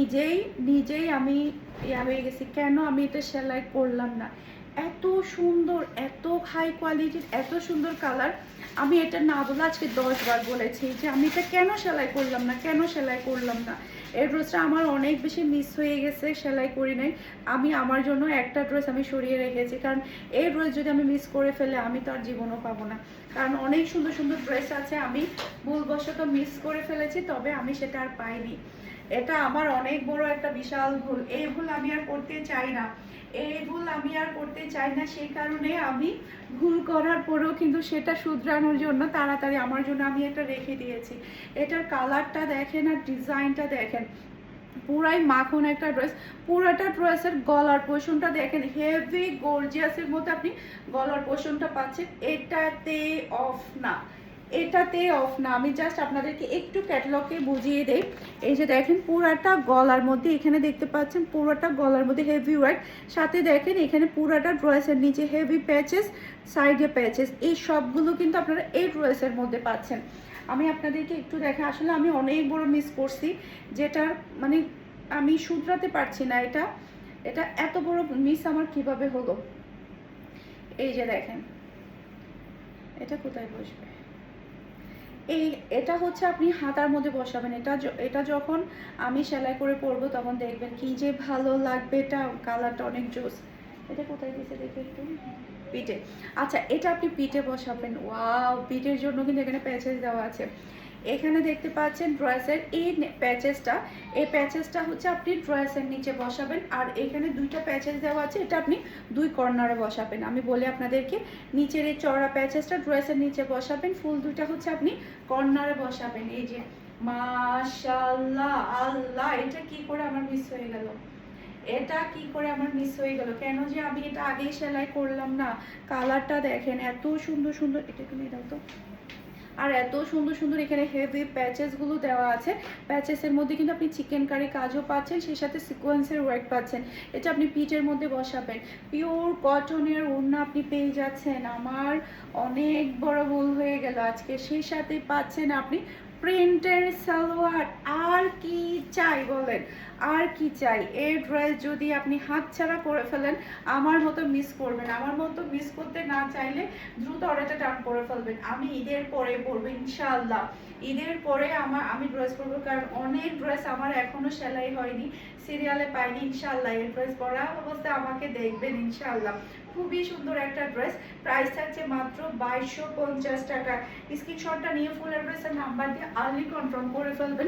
নিজেই নিজেই আমি ইয়া হয়ে গেছি, কেন আমি এটা সেলাই করলাম না। এত সুন্দর, এত হাই কোয়ালিটির, এত সুন্দর কালার। আমি এটা না বলে আজকে 10 বার বলেছি যে আমি এটা কেন সেলাই করলাম না, কেন সেলাই করলাম না। এই ড্রেসটা আমার অনেক বেশি মিস হয়ে গেছে, সেলাই করি নাই। আমি আমার জন্য একটা ড্রেস আমি সরিয়ে রেখেছি, কারণ এই ড্রেস যদি আমি মিস করে ফেলে আমি তো আর জীবনও পাবো না। কারণ অনেক সুন্দর সুন্দর ড্রেস আছে, আমি ভুলবশত মিস করে ফেলেছি, তবে আমি সেটা আর পাইনি। এটা আমার অনেক বড় একটা বিশাল ভুল। এই ভুল আমি আর করতে চাই না, এই ভুল আমি আর করতে চাই না। সেই কারণে আমি ভুল করার পরেও কিন্তু সেটা শুধরানোর জন্য তাড়াতাড়ি আমার জন্য আমি এটা রেখে দিয়েছি। এটার কালারটা দেখেন আর ডিজাইনটা দেখেন, পুরাই মাখন একটা ড্রেস। পুরাটা ড্রেসের গলার পোর্শনটা দেখেন, হেভি গর্জিয়াসের মধ্যে আপনি গলার পোর্শনটা পাচ্ছেন। এটাতে অফ না, এটাতে অফ না। আমি জাস্ট আপনাদেরকে একটু ক্যাটালগে বুঝিয়ে দেই। এই যে দেখেন পুরাটা গলার মধ্যে, এখানে দেখতে পাচ্ছেন পুরাটা গলার মধ্যে হেভি ওয়ার্ক, সাথে দেখেন এখানে পুরাটা ড্রেসের নিচে হেভি প্যাচেস, সাইডে প্যাচেস, এই সবগুলো কিন্তু আপনারা এই ড্রেসের মধ্যে পাচ্ছেন। আমি আপনাদেরকে একটু দেখে, আসলে আমি অনেক বড় মিস করছি, যেটা মানে আমি শুধরাতে পারছি না। এটা এটা এত বড় মিস আমার কিভাবে হলো। এই যে দেখেন, এটা কোথায় বসবে, এই এটা হচ্ছে আপনি হাতার মধ্যে বসাবেন। এটা যখন আমি সেলাই করে পরবো তখন দেখবেন কি যে ভালো লাগবে। এটা কালারটা অনেক জোস। এটা কোথায় গেছে দেখে একটু, পিঠে। আচ্ছা, এটা আপনি পিঠে বসাবেন। ওয়াও, পিঠের জন্য কিন্তু এখানে প্যাচেস দেওয়া আছে। এখানে দেখতে পাচ্ছেন ড্রেসের এই প্যাচেসটা, এই প্যাচেসটা হচ্ছে আপনি ড্রেসের নিচে বসাবেন। আর এখানে দুইটা প্যাচেস দেওয়া আছে, এটা আপনি দুই কর্নারে বসাবেন। আমি বলি আপনাদেরকে, নিচের এই চড়া প্যাচেসটা ড্রেসের নিচে বসাবেন, ফুল দুইটা হচ্ছে আপনি কর্নারে বসাবেন। এই যে মাশাআল্লাহ, আল্লাহ, এটা কি করে আমার মিস হয়ে গেল, এটা কি করে আমার মিস হয়ে গেল, কেন যে আমি এটা আগেই সেলাই করলাম না। কালারটা দেখেন, এত সুন্দর সুন্দর। এটা তুমি দাও তো। আর এত সুন্দর সুন্দর এখানে হেভি প্যাচেসগুলো দেওয়া আছে। প্যাচেসের মধ্যে কিন্তু আপনি চিকেন কারি কাজও পাচ্ছেন, সেই সাথে সিকোয়েন্সের ওয়ার্ক পাচ্ছেন। এটা আপনি পিঠের মধ্যে বসাবেন, পিওর কটনের ওড়না আপনি পেয়ে যাচ্ছেন। আমার অনেক বড় ভুল হয়ে গেল আজকে। সেই সাথে পাচ্ছেন আপনি প্রিন্টের সালোয়ার। আর কি চাই বলেন, আর কি চাই। এই ড্রেস যদি আপনি হাতছাড়া করে ফেলেন, আমার মতো মিস করবেন। আমার মতো মিস করতে না চাইলে দ্রুত অর্ডারটা টার্ন করে ফেলবেন। আমি ঈদের পরে পরবো ইনশাআল্লাহ, ঈদের পরে আমি ড্রেস পরবো, কারণ অনেক ড্রেস আমার এখনো সেলাই হয়নি, সিরিয়ালে পাইনি। ইনশাআল্লাহ এই ড্রেস পরা অবস্থায় আমাকে দেখবেন ইনশাআল্লাহ। খুবই সুন্দর একটা ড্রেস, প্রাইস থাকছে মাত্র 2250 টাকা। স্ক্রিনশটটা নিয়ে ফুল অ্যাড্রেস আর নাম্বার দিয়ে আর্লি কনফার্ম করে ফেলবেন।